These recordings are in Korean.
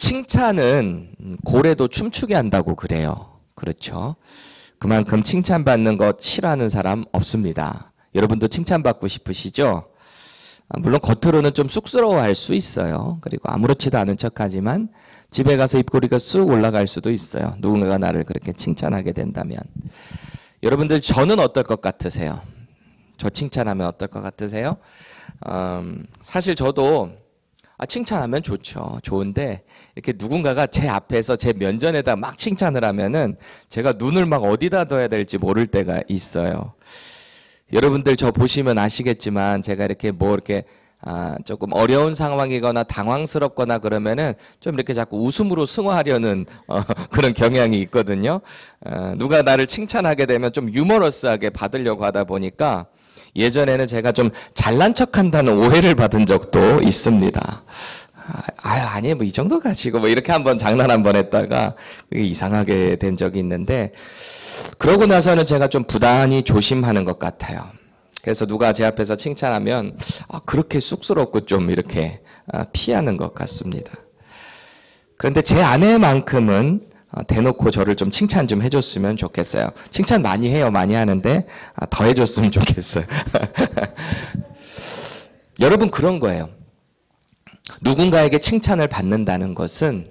칭찬은 고래도 춤추게 한다고 그래요. 그렇죠? 그만큼 칭찬받는 것 싫어하는 사람 없습니다. 여러분도 칭찬받고 싶으시죠? 물론 겉으로는 좀 쑥스러워할 수 있어요. 그리고 아무렇지도 않은 척하지만 집에 가서 입꼬리가 쑥 올라갈 수도 있어요. 누군가가 나를 그렇게 칭찬하게 된다면. 여러분들 저는 어떨 것 같으세요? 저 칭찬하면 어떨 것 같으세요? 사실 저도 칭찬하면 좋죠. 좋은데 이렇게 누군가가 제 앞에서 제 면전에다 막 칭찬을 하면은 제가 눈을 막 어디다 둬야 될지 모를 때가 있어요. 여러분들 저 보시면 아시겠지만 제가 이렇게 조금 어려운 상황이거나 당황스럽거나 그러면은 좀 이렇게 자꾸 웃음으로 승화하려는 그런 경향이 있거든요. 누가 나를 칭찬하게 되면 좀 유머러스하게 받으려고 하다 보니까 예전에는 제가 좀 잘난 척한다는 오해를 받은 적도 있습니다. 아니 뭐 이 정도 가지고 뭐 이렇게 한번 장난 한번 했다가 그게 이상하게 된 적이 있는데 그러고 나서는 제가 좀 부단히 조심하는 것 같아요. 그래서 누가 제 앞에서 칭찬하면 그렇게 쑥스럽고 좀 이렇게 피하는 것 같습니다. 그런데 제 아내만큼은 대놓고 저를 좀 칭찬 좀 해줬으면 좋겠어요. 칭찬 많이 해요. 많이 하는데 더 해줬으면 좋겠어요. 여러분 그런 거예요. 누군가에게 칭찬을 받는다는 것은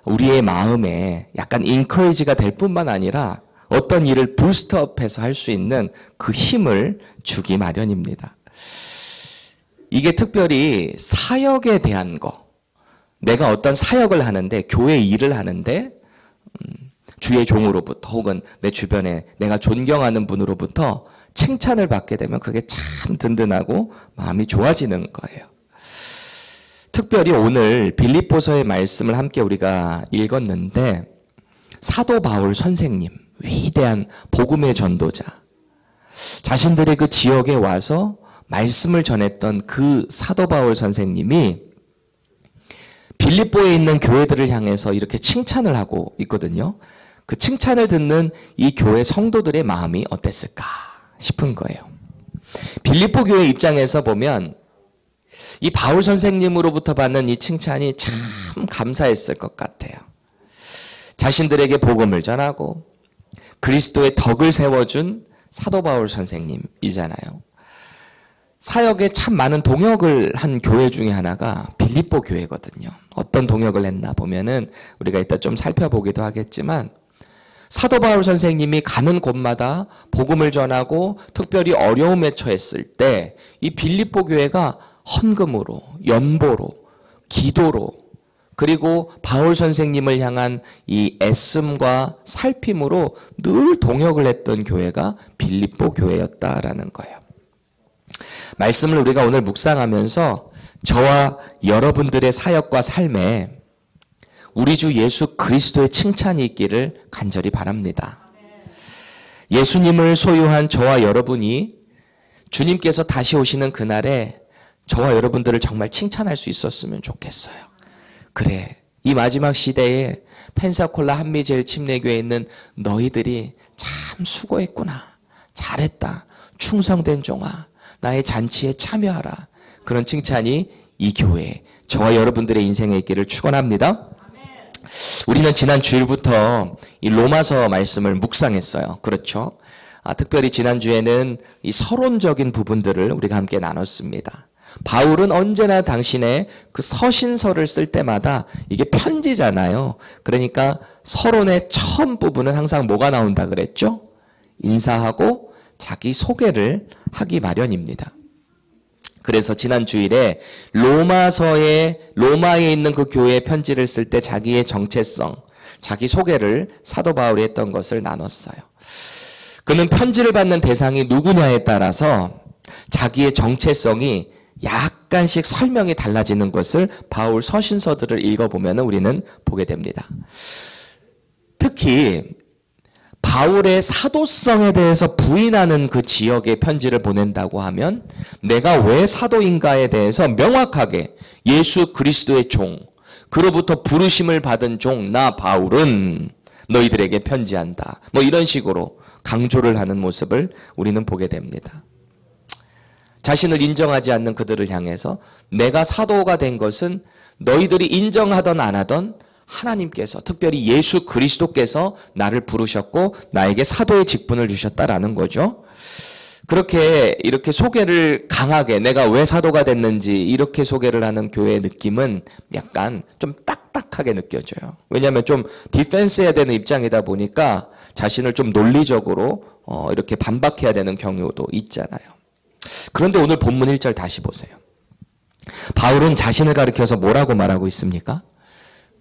우리의 마음에 약간 인커리지가 될 뿐만 아니라 어떤 일을 부스트업해서 할 수 있는 그 힘을 주기 마련입니다. 이게 특별히 사역에 대한 거. 내가 어떤 사역을 하는데 교회 일을 하는데 주의 종으로부터 혹은 내 주변에 내가 존경하는 분으로부터 칭찬을 받게 되면 그게 참 든든하고 마음이 좋아지는 거예요. 특별히 오늘 빌립보서의 말씀을 함께 우리가 읽었는데 사도 바울 선생님, 위대한 복음의 전도자, 자신들의 그 지역에 와서 말씀을 전했던 그 사도 바울 선생님이 빌립보에 있는 교회들을 향해서 이렇게 칭찬을 하고 있거든요. 그 칭찬을 듣는 이 교회 성도들의 마음이 어땠을까 싶은 거예요. 빌립보 교회 입장에서 보면 이 바울 선생님으로부터 받는 이 칭찬이 참 감사했을 것 같아요. 자신들에게 복음을 전하고 그리스도의 덕을 세워준 사도 바울 선생님이잖아요. 사역에 참 많은 동역을 한 교회 중에 하나가 빌립보 교회거든요. 어떤 동역을 했나 보면은 우리가 이따 좀 살펴보기도 하겠지만 사도 바울 선생님이 가는 곳마다 복음을 전하고 특별히 어려움에 처했을 때 이 빌립보 교회가 헌금으로, 연보로, 기도로 그리고 바울 선생님을 향한 이 애씀과 살핌으로 늘 동역을 했던 교회가 빌립보 교회였다라는 거예요. 말씀을 우리가 오늘 묵상하면서 저와 여러분들의 사역과 삶에 우리 주 예수 그리스도의 칭찬이 있기를 간절히 바랍니다. 예수님을 소유한 저와 여러분이 주님께서 다시 오시는 그날에 저와 여러분들을 정말 칭찬할 수 있었으면 좋겠어요. 그래, 이 마지막 시대에 펜사콜라 한미제일 침례교회에 있는 너희들이 참 수고했구나. 잘했다. 충성된 종아. 나의 잔치에 참여하라. 그런 칭찬이 이 교회에 저와 여러분들의 인생에 있기를 축원합니다. 우리는 지난 주일부터 이 로마서 말씀을 묵상했어요. 그렇죠? 특별히 지난주에는 이 서론적인 부분들을 우리가 함께 나눴습니다. 바울은 언제나 당신의 그 서신서를 쓸 때마다 이게 편지잖아요. 그러니까 서론의 처음 부분은 항상 뭐가 나온다 그랬죠? 인사하고 자기 소개를 하기 마련입니다. 그래서 지난 주일에 로마에 있는 그 교회에 편지를 쓸 때 자기의 정체성, 자기 소개를 사도 바울이 했던 것을 나눴어요. 그는 편지를 받는 대상이 누구냐에 따라서 자기의 정체성이 약간씩 설명이 달라지는 것을 바울 서신서들을 읽어보면 우리는 보게 됩니다. 특히 바울의 사도성에 대해서 부인하는 그 지역에 편지를 보낸다고 하면 내가 왜 사도인가에 대해서 명확하게 예수 그리스도의 종, 그로부터 부르심을 받은 종 나 바울은 너희들에게 편지한다. 뭐 이런 식으로 강조를 하는 모습을 우리는 보게 됩니다. 자신을 인정하지 않는 그들을 향해서 내가 사도가 된 것은 너희들이 인정하던 안 하던 하나님께서, 특별히 예수 그리스도께서 나를 부르셨고 나에게 사도의 직분을 주셨다라는 거죠. 그렇게 이렇게 소개를 강하게 내가 왜 사도가 됐는지 이렇게 소개를 하는 교회의 느낌은 약간 좀 딱딱하게 느껴져요. 왜냐하면 좀 디펜스해야 되는 입장이다 보니까 자신을 좀 논리적으로 이렇게 반박해야 되는 경우도 있잖아요. 그런데 오늘 본문 1절 다시 보세요. 바울은 자신을 가리켜서 뭐라고 말하고 있습니까?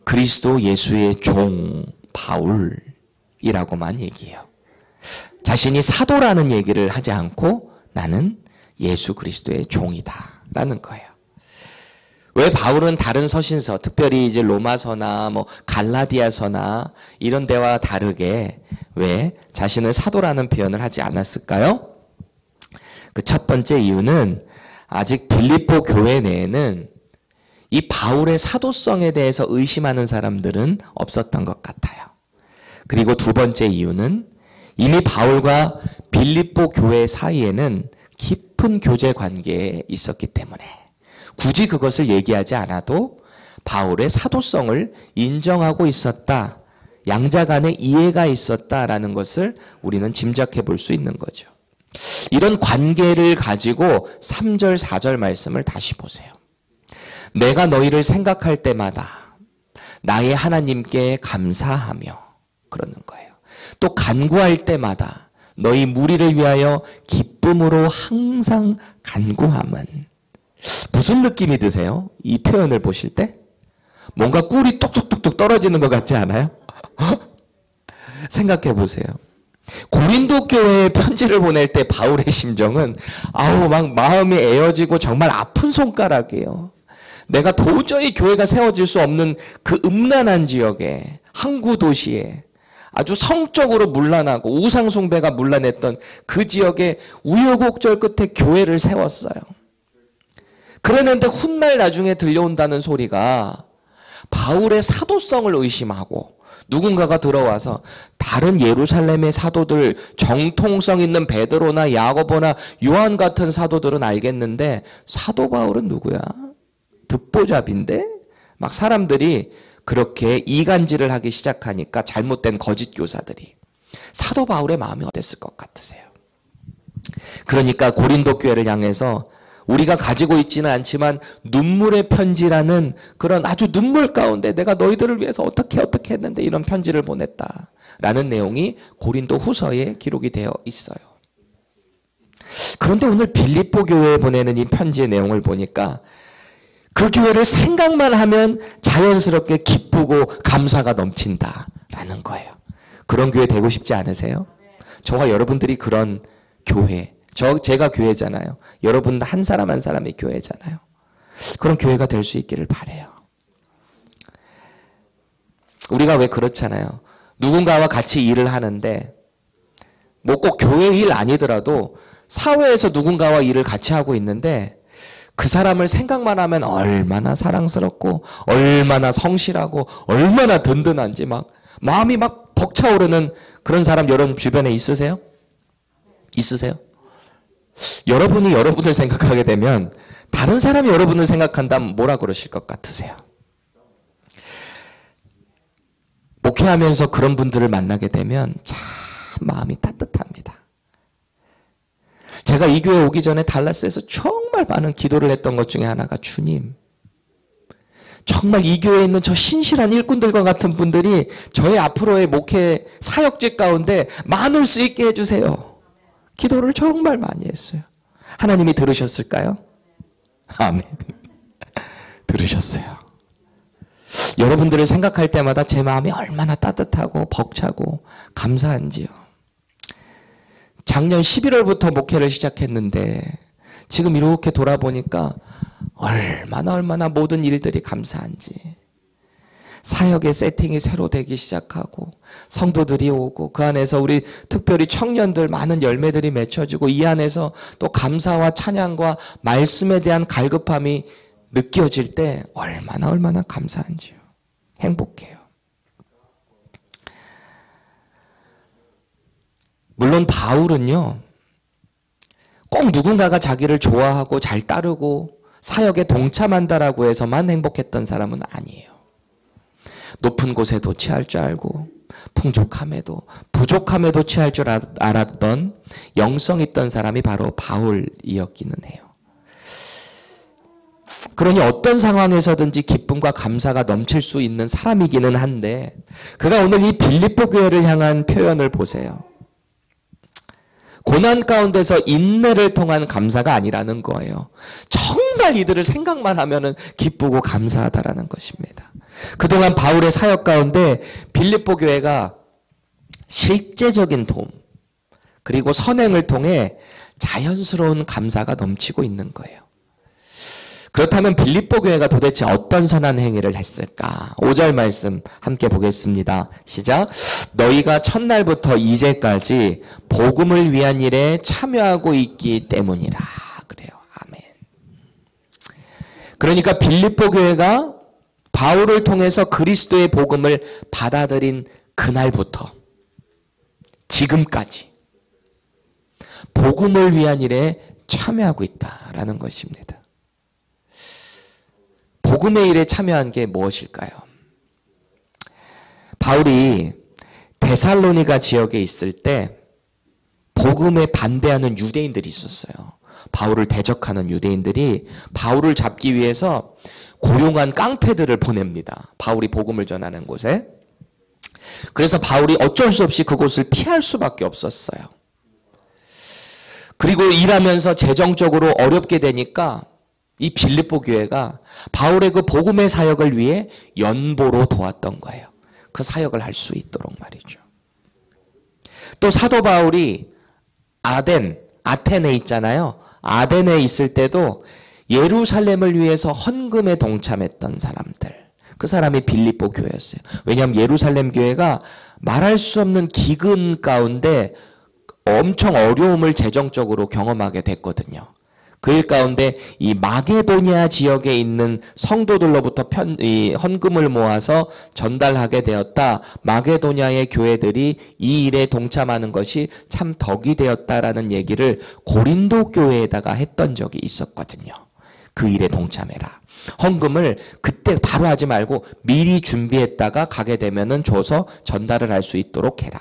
그리스도 예수의 종 바울이라고만 얘기해요. 자신이 사도라는 얘기를 하지 않고 나는 예수 그리스도의 종이다 라는 거예요. 왜 바울은 다른 서신서, 특별히 이제 로마서나 뭐 갈라디아서나 이런 데와 다르게 왜 자신을 사도라는 표현을 하지 않았을까요? 그 첫 번째 이유는 아직 빌립보 교회 내에는 이 바울의 사도성에 대해서 의심하는 사람들은 없었던 것 같아요. 그리고 두 번째 이유는 이미 바울과 빌립보 교회 사이에는 깊은 교제 관계에 있었기 때문에 굳이 그것을 얘기하지 않아도 바울의 사도성을 인정하고 있었다. 양자 간의 이해가 있었다라는 것을 우리는 짐작해 볼 수 있는 거죠. 이런 관계를 가지고 3절, 4절 말씀을 다시 보세요. 내가 너희를 생각할 때마다 나의 하나님께 감사하며 그러는 거예요. 또 간구할 때마다 너희 무리를 위하여 기쁨으로 항상 간구함은 무슨 느낌이 드세요? 이 표현을 보실 때? 뭔가 꿀이 뚝뚝뚝뚝 떨어지는 것 같지 않아요? 생각해 보세요. 고린도 교회에 편지를 보낼 때 바울의 심정은 막 마음이 에어지고 정말 아픈 손가락이에요. 내가 도저히 교회가 세워질 수 없는 그 음란한 지역에 항구 도시에 아주 성적으로 문란하고 우상 숭배가 문란했던 그 지역에 우여곡절 끝에 교회를 세웠어요. 그랬는데 훗날 나중에 들려온다는 소리가 바울의 사도성을 의심하고 누군가가 들어와서 다른 예루살렘의 사도들, 정통성 있는 베드로나 야고보나 요한 같은 사도들은 알겠는데 사도 바울은 누구야? 듣보잡인데? 막 사람들이 그렇게 이간질을 하기 시작하니까 잘못된 거짓 교사들이 사도 바울의 마음이 어땠을 것 같으세요? 그러니까 고린도 교회를 향해서 우리가 가지고 있지는 않지만 눈물의 편지라는 그런 아주 눈물 가운데 내가 너희들을 위해서 어떻게 했는데 이런 편지를 보냈다라는 내용이 고린도 후서에 기록이 되어 있어요. 그런데 오늘 빌립보 교회에 보내는 이 편지의 내용을 보니까 그 교회를 생각만 하면 자연스럽게 기쁘고 감사가 넘친다라는 거예요. 그런 교회 되고 싶지 않으세요? 저와 여러분들이 그런 교회, 제가 교회잖아요. 여러분 한 사람 한 사람이 교회잖아요. 그런 교회가 될 수 있기를 바라요. 우리가 왜 그렇잖아요. 누군가와 같이 일을 하는데 뭐 꼭 교회 일 아니더라도 사회에서 누군가와 일을 같이 하고 있는데 그 사람을 생각만 하면 얼마나 사랑스럽고 얼마나 성실하고 얼마나 든든한지 막 마음이 막 벅차오르는 그런 사람 여러분 주변에 있으세요? 있으세요? 여러분이 여러분을 생각하게 되면 다른 사람이 여러분을 생각한다면 뭐라 그러실 것 같으세요? 목회하면서 그런 분들을 만나게 되면 참 마음이 따뜻합니다. 제가 이 교회 오기 전에 달라스에서 정말 많은 기도를 했던 것 중에 하나가 주님, 정말 이 교회에 있는 저 신실한 일꾼들과 같은 분들이 저의 앞으로의 목회 사역직 가운데 많을 수 있게 해주세요. 기도를 정말 많이 했어요. 하나님이 들으셨을까요? 아멘. 들으셨어요. 여러분들을 생각할 때마다 제 마음이 얼마나 따뜻하고 벅차고 감사한지요. 작년 11월부터 목회를 시작했는데 지금 이렇게 돌아보니까 얼마나 모든 일들이 감사한지. 사역의 세팅이 새로 되기 시작하고 성도들이 오고 그 안에서 우리 특별히 청년들 많은 열매들이 맺혀지고 이 안에서 또 감사와 찬양과 말씀에 대한 갈급함이 느껴질 때 얼마나 감사한지요. 행복해요. 물론 바울은요, 꼭 누군가가 자기를 좋아하고 잘 따르고 사역에 동참한다라고 해서만 행복했던 사람은 아니에요. 높은 곳에도 취할 줄 알고 풍족함에도 부족함에도 취할 줄 알았던 영성 있던 사람이 바로 바울이었기는 해요. 그러니 어떤 상황에서든지 기쁨과 감사가 넘칠 수 있는 사람이기는 한데 그가 오늘 이 빌립보 교회를 향한 표현을 보세요. 고난 가운데서 인내를 통한 감사가 아니라는 거예요. 정말 이들을 생각만 하면은 기쁘고 감사하다라는 것입니다. 그동안 바울의 사역 가운데 빌립보 교회가 실제적인 도움 그리고 선행을 통해 자연스러운 감사가 넘치고 있는 거예요. 그렇다면 빌립보 교회가 도대체 어떤 선한 행위를 했을까? 5절 말씀 함께 보겠습니다. 시작. 너희가 첫날부터 이제까지 복음을 위한 일에 참여하고 있기 때문이라. 그래요. 아멘. 그러니까 빌립보 교회가 바울을 통해서 그리스도의 복음을 받아들인 그날부터 지금까지 복음을 위한 일에 참여하고 있다라는 것입니다. 복음의 일에 참여한 게 무엇일까요? 바울이 데살로니가 지역에 있을 때 복음에 반대하는 유대인들이 있었어요. 바울을 대적하는 유대인들이 바울을 잡기 위해서 고용한 깡패들을 보냅니다. 바울이 복음을 전하는 곳에. 그래서 바울이 어쩔 수 없이 그곳을 피할 수밖에 없었어요. 그리고 일하면서 재정적으로 어렵게 되니까 이 빌립보 교회가 바울의 그 복음의 사역을 위해 연보로 도왔던 거예요. 그 사역을 할 수 있도록 말이죠. 또 사도 바울이 아테네 있잖아요. 아덴에 있을 때도 예루살렘을 위해서 헌금에 동참했던 사람들. 그 사람이 빌립보 교회였어요. 왜냐하면 예루살렘 교회가 말할 수 없는 기근 가운데 엄청 어려움을 재정적으로 경험하게 됐거든요. 그 일 가운데 이 마게도니아 지역에 있는 성도들로부터 헌금을 모아서 전달하게 되었다. 마게도니아의 교회들이 이 일에 동참하는 것이 참 덕이 되었다라는 얘기를 고린도 교회에다가 했던 적이 있었거든요. 그 일에 동참해라. 헌금을 그때 바로 하지 말고 미리 준비했다가 가게 되면은 줘서 전달을 할 수 있도록 해라.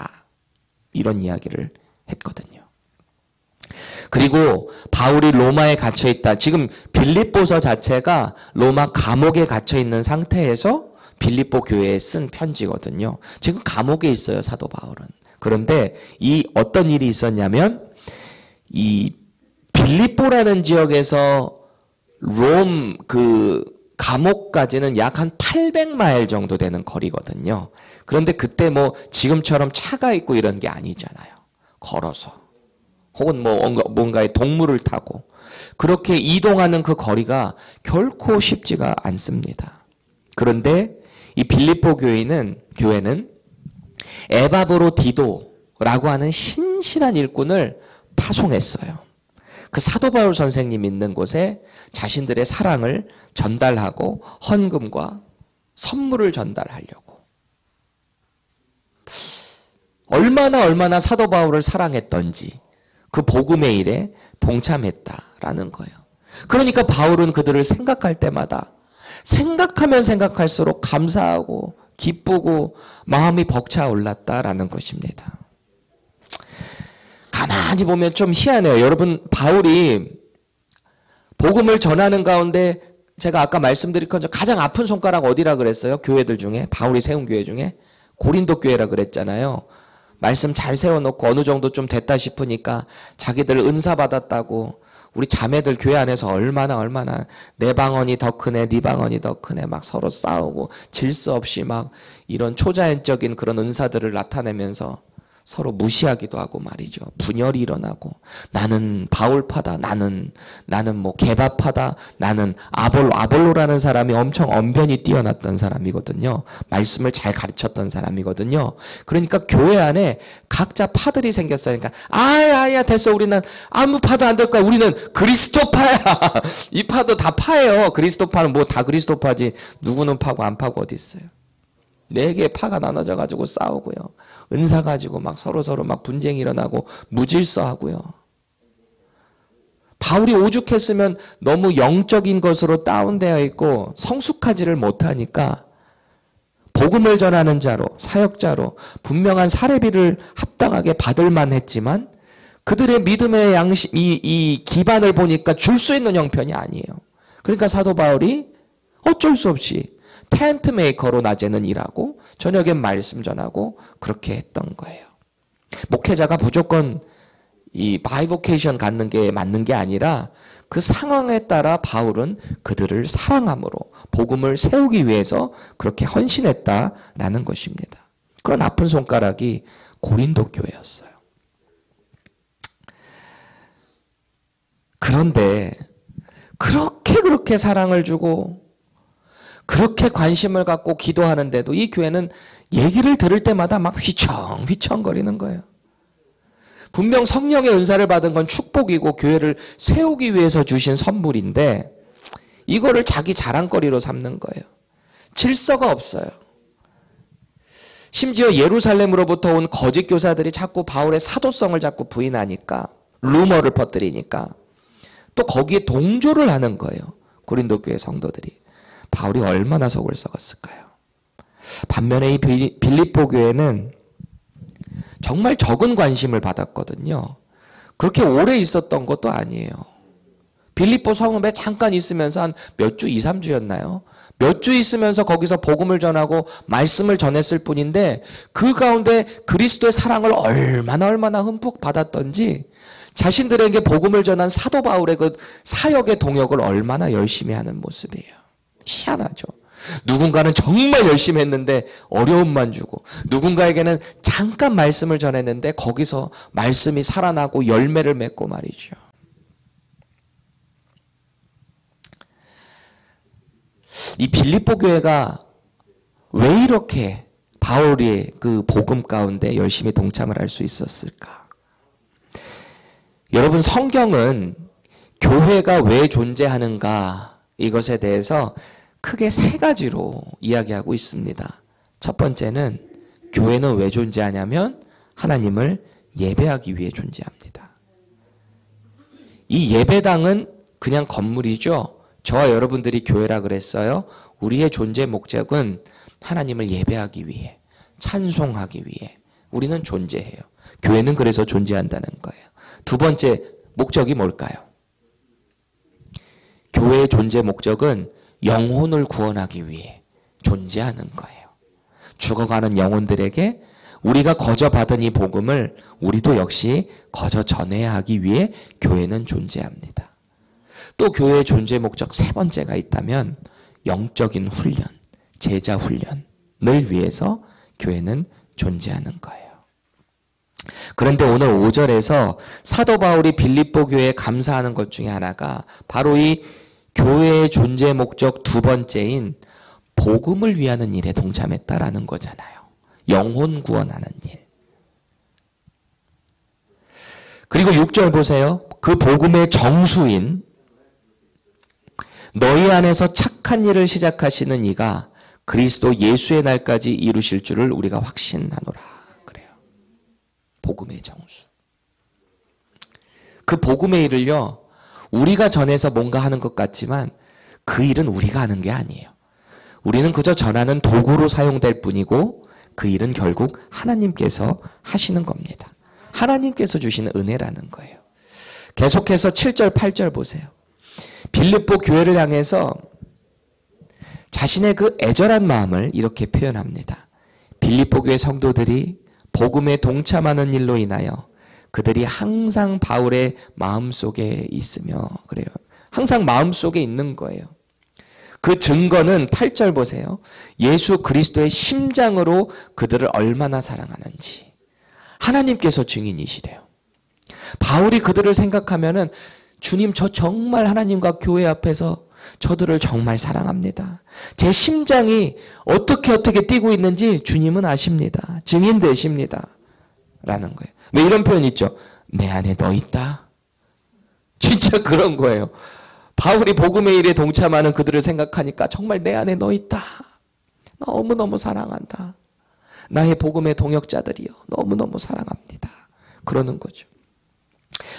이런 이야기를 했거든요. 그리고 바울이 로마에 갇혀 있다. 지금 빌립보서 자체가 로마 감옥에 갇혀 있는 상태에서 빌립보 교회에 쓴 편지거든요. 지금 감옥에 있어요, 사도 바울은. 그런데 이 어떤 일이 있었냐면 이 빌립보라는 지역에서 롬 그 감옥까지는 약 한 800마일 정도 되는 거리거든요. 그런데 그때 뭐 지금처럼 차가 있고 이런 게 아니잖아요. 걸어서. 혹은 뭔가의 동물을 타고 그렇게 이동하는 그 거리가 결코 쉽지가 않습니다. 그런데 이 빌립보 교회는 에바브로디도라고 하는 신실한 일꾼을 파송했어요. 그 사도 바울 선생님 있는 곳에 자신들의 사랑을 전달하고 헌금과 선물을 전달하려고. 얼마나 사도 바울을 사랑했던지 그 복음의 일에 동참했다라는 거예요. 그러니까 바울은 그들을 생각할 때마다 생각하면 생각할수록 감사하고 기쁘고 마음이 벅차올랐다라는 것입니다. 가만히 보면 좀 희한해요. 여러분, 바울이 복음을 전하는 가운데 제가 아까 말씀드린 것처럼 가장 아픈 손가락 어디라 그랬어요? 교회들 중에, 바울이 세운 교회 중에 고린도 교회라 그랬잖아요. 말씀 잘 세워놓고 어느 정도 좀 됐다 싶으니까 자기들 은사 받았다고 우리 자매들 교회 안에서 얼마나 내 방언이 더 크네 네 방언이 더 크네 막 서로 싸우고 질서 없이 막 이런 초자연적인 그런 은사들을 나타내면서 서로 무시하기도 하고 말이죠. 분열이 일어나고 나는 바울파다. 나는 뭐 개바파다. 나는 아볼로라는 사람이 엄청 언변이 뛰어났던 사람이거든요. 말씀을 잘 가르쳤던 사람이거든요. 그러니까 교회 안에 각자 파들이 생겼어요. 그러니까 아야 됐어. 우리는 아무 파도 안 될 거야. 우리는 그리스도파야. 이 파도 다 파예요. 그리스도파는 뭐 다 그리스도파지. 누구는 파고 안 파고 어디 있어요. 4개의 파가 나눠져 가지고 싸우고요. 은사 가지고 막 서로 막 분쟁이 일어나고 무질서하고요. 바울이 오죽했으면 너무 영적인 것으로 다운되어 있고 성숙하지를 못하니까 복음을 전하는 자로, 사역자로 분명한 사례비를 합당하게 받을 만했지만 그들의 믿음의 양심, 이 기반을 보니까 줄 수 있는 형편이 아니에요. 그러니까 사도 바울이 어쩔 수 없이 텐트 메이커로 낮에는 일하고 저녁엔 말씀 전하고 그렇게 했던 거예요. 목회자가 무조건 이 바이보케이션 갖는 게 맞는 게 아니라 그 상황에 따라 바울은 그들을 사랑함으로 복음을 세우기 위해서 그렇게 헌신했다라는 것입니다. 그런 아픈 손가락이 고린도 교회였어요. 그런데 그렇게 사랑을 주고 그렇게 관심을 갖고 기도하는데도 이 교회는 얘기를 들을 때마다 막 휘청휘청거리는 거예요. 분명 성령의 은사를 받은 건 축복이고 교회를 세우기 위해서 주신 선물인데 이거를 자기 자랑거리로 삼는 거예요. 질서가 없어요. 심지어 예루살렘으로부터 온 거짓 교사들이 자꾸 바울의 사도성을 자꾸 부인하니까 루머를 퍼뜨리니까 또 거기에 동조를 하는 거예요. 고린도 교회 성도들이. 바울이 얼마나 속을 썩었을까요? 반면에 이 빌립보 교회는 정말 적은 관심을 받았거든요. 그렇게 오래 있었던 것도 아니에요. 빌립보 성읍에 잠깐 있으면서 한 몇 주, 2, 3주였나요? 몇 주 있으면서 거기서 복음을 전하고 말씀을 전했을 뿐인데 그 가운데 그리스도의 사랑을 얼마나 흠뻑 받았던지 자신들에게 복음을 전한 사도 바울의 그 사역의 동역을 얼마나 열심히 하는 모습이에요. 희한하죠. 누군가는 정말 열심히 했는데 어려움만 주고 누군가에게는 잠깐 말씀을 전했는데 거기서 말씀이 살아나고 열매를 맺고 말이죠. 이 빌립보 교회가 왜 이렇게 바울의 그 복음 가운데 열심히 동참을 할 수 있었을까? 여러분, 성경은 교회가 왜 존재하는가 이것에 대해서 크게 세 가지로 이야기하고 있습니다. 첫 번째는 교회는 왜 존재하냐면 하나님을 예배하기 위해 존재합니다. 이 예배당은 그냥 건물이죠. 저와 여러분들이 교회라 그랬어요. 우리의 존재 목적은 하나님을 예배하기 위해, 찬송하기 위해 우리는 존재해요. 교회는 그래서 존재한다는 거예요. 두 번째 목적이 뭘까요? 교회의 존재 목적은 영혼을 구원하기 위해 존재하는 거예요. 죽어가는 영혼들에게 우리가 거저 받은 이 복음을 우리도 역시 거저 전해야 하기 위해 교회는 존재합니다. 또 교회의 존재 목적 세 번째가 있다면 영적인 훈련, 제자 훈련을 위해서 교회는 존재하는 거예요. 그런데 오늘 5절에서 사도 바울이 빌립보 교회에 감사하는 것 중에 하나가 바로 이 교회의 존재 목적 두 번째인 복음을 위하는 일에 동참했다라는 거잖아요. 영혼 구원하는 일. 그리고 6절 보세요. 그 복음의 정수인 너희 안에서 착한 일을 시작하시는 이가 그리스도 예수의 날까지 이루실 줄을 우리가 확신하노라. 그래요. 복음의 정수. 그 복음의 일을요. 우리가 전해서 뭔가 하는 것 같지만 그 일은 우리가 하는 게 아니에요. 우리는 그저 전하는 도구로 사용될 뿐이고 그 일은 결국 하나님께서 하시는 겁니다. 하나님께서 주시는 은혜라는 거예요. 계속해서 7절, 8절 보세요. 빌립보 교회를 향해서 자신의 그 애절한 마음을 이렇게 표현합니다. 빌립보 교회 성도들이 복음에 동참하는 일로 인하여 그들이 항상 바울의 마음속에 있으며 그래요. 항상 마음속에 있는 거예요. 그 증거는 8절 보세요. 예수 그리스도의 심장으로 그들을 얼마나 사랑하는지 하나님께서 증인이시래요. 바울이 그들을 생각하면은 주님, 저 정말 하나님과 교회 앞에서 저들을 정말 사랑합니다. 제 심장이 어떻게 뛰고 있는지 주님은 아십니다. 증인되십니다. 라는 거예요. 왜 이런 표현 있죠? 내 안에 너 있다. 진짜 그런 거예요. 바울이 복음의 일에 동참하는 그들을 생각하니까 정말 내 안에 너 있다. 너무너무 사랑한다. 나의 복음의 동역자들이요. 너무너무 사랑합니다. 그러는 거죠.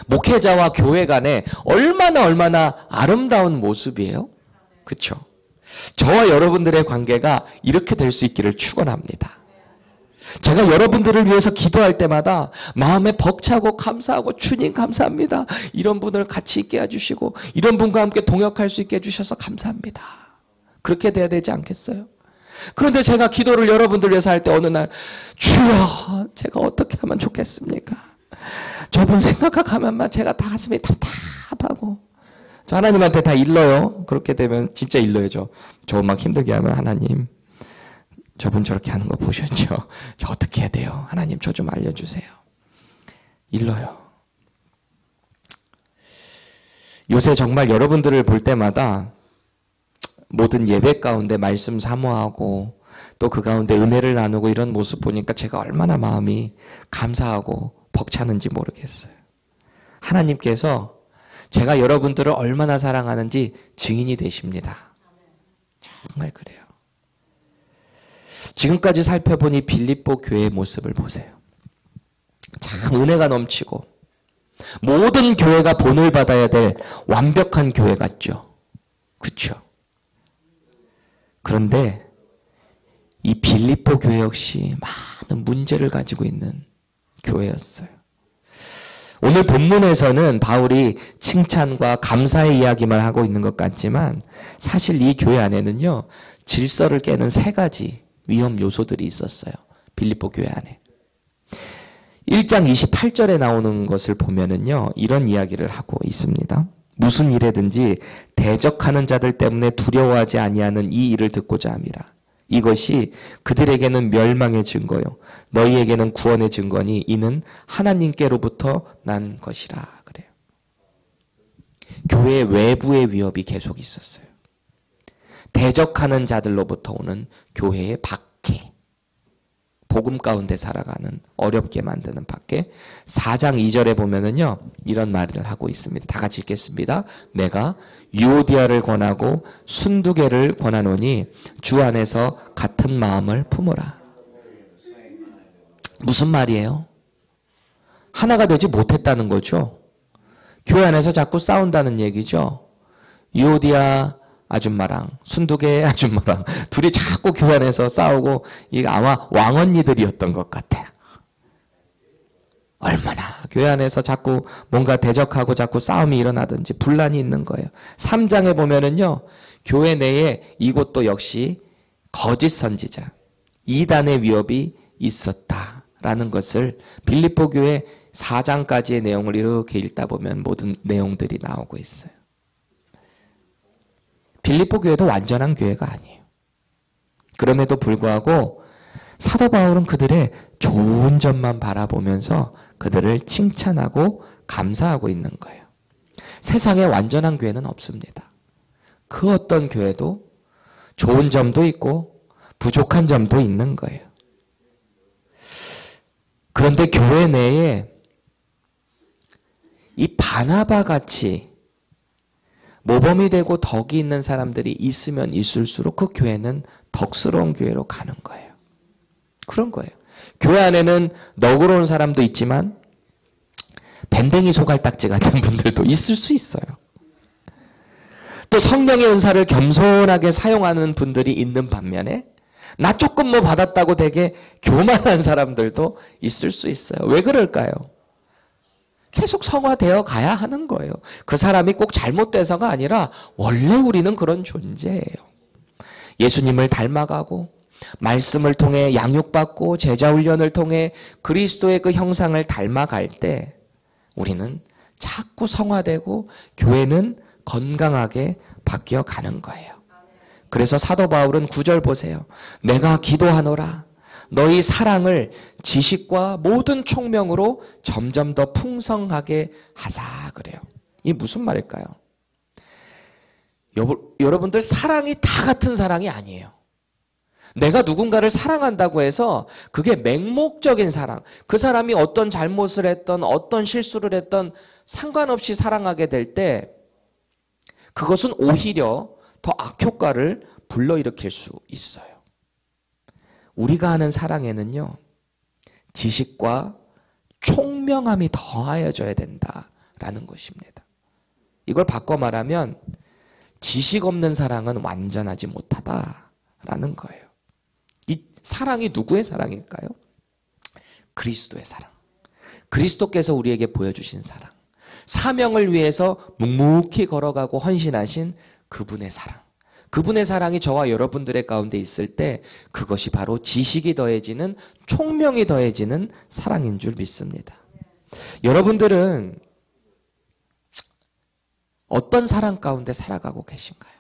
목회자와 교회 간에 얼마나 아름다운 모습이에요. 그렇죠? 저와 여러분들의 관계가 이렇게 될 수 있기를 축원합니다. 제가 여러분들을 위해서 기도할 때마다 마음에 벅차고 감사하고 주님 감사합니다. 이런 분을 같이 있게 해주시고 이런 분과 함께 동역할 수 있게 해주셔서 감사합니다. 그렇게 돼야 되지 않겠어요? 그런데 제가 기도를 여러분들 위해서 할 때 어느 날 주여 제가 어떻게 하면 좋겠습니까? 저분 생각하면만 제가 다 가슴이 답답하고 저 하나님한테 다 일러요. 그렇게 되면 진짜 일러요. 저 막 힘들게 하면 하나님 저분 저렇게 하는 거 보셨죠? 저 어떻게 해야 돼요? 하나님 저 좀 알려주세요. 일러요. 요새 정말 여러분들을 볼 때마다 모든 예배 가운데 말씀 사모하고 또 그 가운데 은혜를 나누고 이런 모습 보니까 제가 얼마나 마음이 감사하고 벅차는지 모르겠어요. 하나님께서 제가 여러분들을 얼마나 사랑하는지 증인이 되십니다. 정말 그래요. 지금까지 살펴보니 빌립보 교회의 모습을 보세요. 참 은혜가 넘치고 모든 교회가 본을 받아야 될 완벽한 교회 같죠. 그렇죠? 그런데 이 빌립보 교회 역시 많은 문제를 가지고 있는 교회였어요. 오늘 본문에서는 바울이 칭찬과 감사의 이야기만 하고 있는 것 같지만 사실 이 교회 안에는요. 질서를 깨는 3가지 위험 요소들이 있었어요. 빌립보 교회 안에. 1장 28절에 나오는 것을 보면은요. 이런 이야기를 하고 있습니다. 무슨 일에든지 대적하는 자들 때문에 두려워하지 아니하는 이 일을 듣고자 함이라. 이것이 그들에게는 멸망의 증거요 너희에게는 구원의 증거니 이는 하나님께로부터 난 것이라 그래요. 교회 외부의 위협이 계속 있었어요. 대적하는 자들로부터 오는 교회의 박해. 복음 가운데 살아가는 어렵게 만드는 박해. 4장 2절에 보면은요. 이런 말을 하고 있습니다. 다 같이 읽겠습니다. 내가 유오디아를 권하고 순두개를 권하노니 주 안에서 같은 마음을 품으라. 무슨 말이에요? 하나가 되지 못했다는 거죠. 교회 안에서 자꾸 싸운다는 얘기죠. 유오디아 아줌마랑 순두개 아줌마랑 둘이 자꾸 교회 안에서 싸우고 이게 아마 왕언니들이었던 것 같아요. 얼마나 교회 안에서 자꾸 뭔가 대적하고 자꾸 싸움이 일어나든지 분란이 있는 거예요. 3장에 보면은요. 교회 내에 이곳도 역시 거짓 선지자, 이단의 위협이 있었다라는 것을 빌립보 교회 4장까지의 내용을 이렇게 읽다 보면 모든 내용들이 나오고 있어요. 빌립보 교회도 완전한 교회가 아니에요. 그럼에도 불구하고 사도 바울은 그들의 좋은 점만 바라보면서 그들을 칭찬하고 감사하고 있는 거예요. 세상에 완전한 교회는 없습니다. 그 어떤 교회도 좋은 점도 있고 부족한 점도 있는 거예요. 그런데 교회 내에 이 바나바 같이 모범이 되고 덕이 있는 사람들이 있으면 있을수록 그 교회는 덕스러운 교회로 가는 거예요. 그런 거예요. 교회 안에는 너그러운 사람도 있지만 밴댕이 소갈딱지 같은 분들도 있을 수 있어요. 또 성령의 은사를 겸손하게 사용하는 분들이 있는 반면에 나 조금 뭐 받았다고 되게 교만한 사람들도 있을 수 있어요. 왜 그럴까요? 계속 성화되어 가야 하는 거예요. 그 사람이 꼭 잘못돼서가 아니라 원래 우리는 그런 존재예요. 예수님을 닮아가고 말씀을 통해 양육받고 제자훈련을 통해 그리스도의 그 형상을 닮아갈 때 우리는 자꾸 성화되고 교회는 건강하게 바뀌어가는 거예요. 그래서 사도 바울은 9절 보세요. 내가 기도하노라. 너희 사랑을 지식과 모든 총명으로 점점 더 풍성하게 하사 그래요. 이게 무슨 말일까요? 여러분들 사랑이 다 같은 사랑이 아니에요. 내가 누군가를 사랑한다고 해서 그게 맹목적인 사랑, 그 사람이 어떤 잘못을 했던 어떤 실수를 했던 상관없이 사랑하게 될 때 그것은 오히려 더 악효과를 불러일으킬 수 있어요. 우리가 하는 사랑에는요. 지식과 총명함이 더하여져야 된다라는 것입니다. 이걸 바꿔 말하면 지식 없는 사랑은 완전하지 못하다라는 거예요. 이 사랑이 누구의 사랑일까요? 그리스도의 사랑. 그리스도께서 우리에게 보여주신 사랑. 사명을 위해서 묵묵히 걸어가고 헌신하신 그분의 사랑. 그분의 사랑이 저와 여러분들의 가운데 있을 때 그것이 바로 지식이 더해지는, 총명이 더해지는 사랑인 줄 믿습니다. 여러분들은 어떤 사랑 가운데 살아가고 계신가요?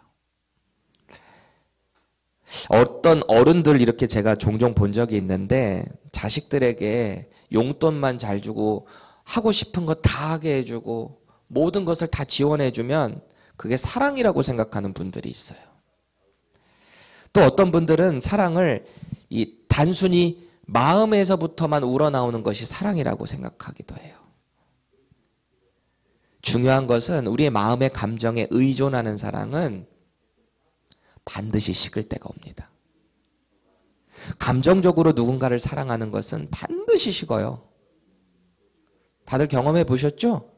어떤 어른들 이렇게 제가 종종 본 적이 있는데 자식들에게 용돈만 잘 주고 하고 싶은 거 다 하게 해주고 모든 것을 다 지원해주면 그게 사랑이라고 생각하는 분들이 있어요. 또 어떤 분들은 사랑을 단순히 마음에서부터만 우러나오는 것이 사랑이라고 생각하기도 해요. 중요한 것은 우리의 마음의 감정에 의존하는 사랑은 반드시 식을 때가 옵니다. 감정적으로 누군가를 사랑하는 것은 반드시 식어요. 다들 경험해 보셨죠?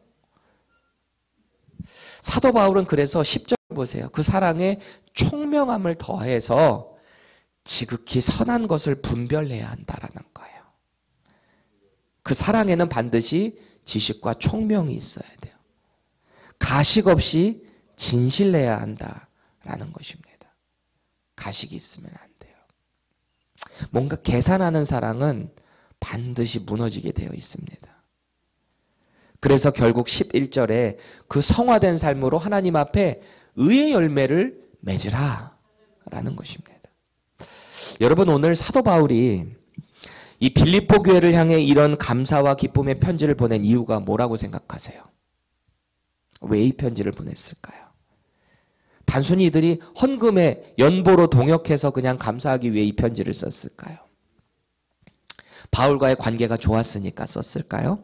사도 바울은 그래서 10절 보세요. 그 사랑에 총명함을 더해서 지극히 선한 것을 분별해야 한다라는 거예요. 그 사랑에는 반드시 지식과 총명이 있어야 돼요. 가식 없이 진실해야 한다라는 것입니다. 가식이 있으면 안 돼요. 뭔가 계산하는 사랑은 반드시 무너지게 되어 있습니다. 그래서 결국 11절에 그 성화된 삶으로 하나님 앞에 의의 열매를 맺으라 라는 것입니다. 여러분, 오늘 사도 바울이 이 빌립보 교회를 향해 이런 감사와 기쁨의 편지를 보낸 이유가 뭐라고 생각하세요? 왜 이 편지를 보냈을까요? 단순히 이들이 헌금에 연보로 동역해서 그냥 감사하기 위해 이 편지를 썼을까요? 바울과의 관계가 좋았으니까 썼을까요?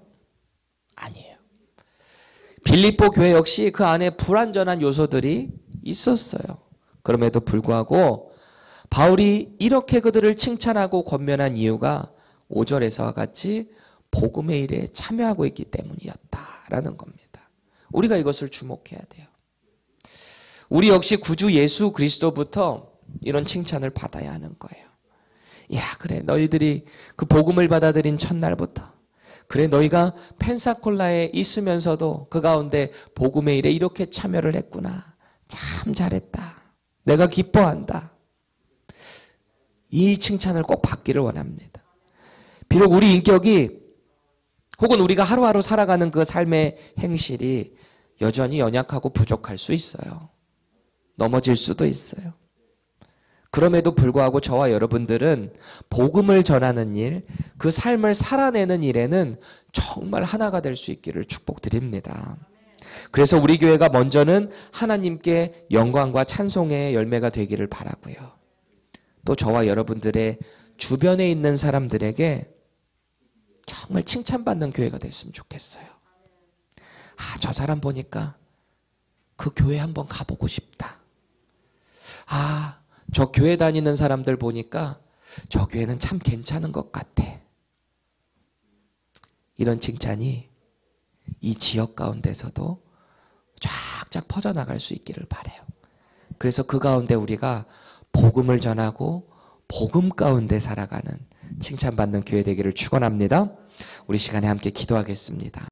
아니에요. 빌립보 교회 역시 그 안에 불완전한 요소들이 있었어요. 그럼에도 불구하고 바울이 이렇게 그들을 칭찬하고 권면한 이유가 5절에서와 같이 복음의 일에 참여하고 있기 때문이었다라는 겁니다. 우리가 이것을 주목해야 돼요. 우리 역시 구주 예수 그리스도부터 이런 칭찬을 받아야 하는 거예요. 야, 그래, 너희들이 그 복음을 받아들인 첫날부터, 그래, 너희가 펜사콜라에 있으면서도 그 가운데 복음의 일에 이렇게 참여를 했구나. 참 잘했다. 내가 기뻐한다. 이 칭찬을 꼭 받기를 원합니다. 비록 우리 인격이 혹은 우리가 하루하루 살아가는 그 삶의 행실이 여전히 연약하고 부족할 수 있어요. 넘어질 수도 있어요. 그럼에도 불구하고 저와 여러분들은 복음을 전하는 일, 그 삶을 살아내는 일에는 정말 하나가 될 수 있기를 축복드립니다. 그래서 우리 교회가 먼저는 하나님께 영광과 찬송의 열매가 되기를 바라고요. 또 저와 여러분들의 주변에 있는 사람들에게 정말 칭찬받는 교회가 됐으면 좋겠어요. 아, 저 사람 보니까 그 교회 한번 가보고 싶다. 아, 저 교회 다니는 사람들 보니까 저 교회는 참 괜찮은 것 같아. 이런 칭찬이 이 지역 가운데서도 쫙쫙 퍼져나갈 수 있기를 바라요. 그래서 그 가운데 우리가 복음을 전하고 복음 가운데 살아가는 칭찬받는 교회 되기를 축원합니다. 우리 시간에 함께 기도하겠습니다.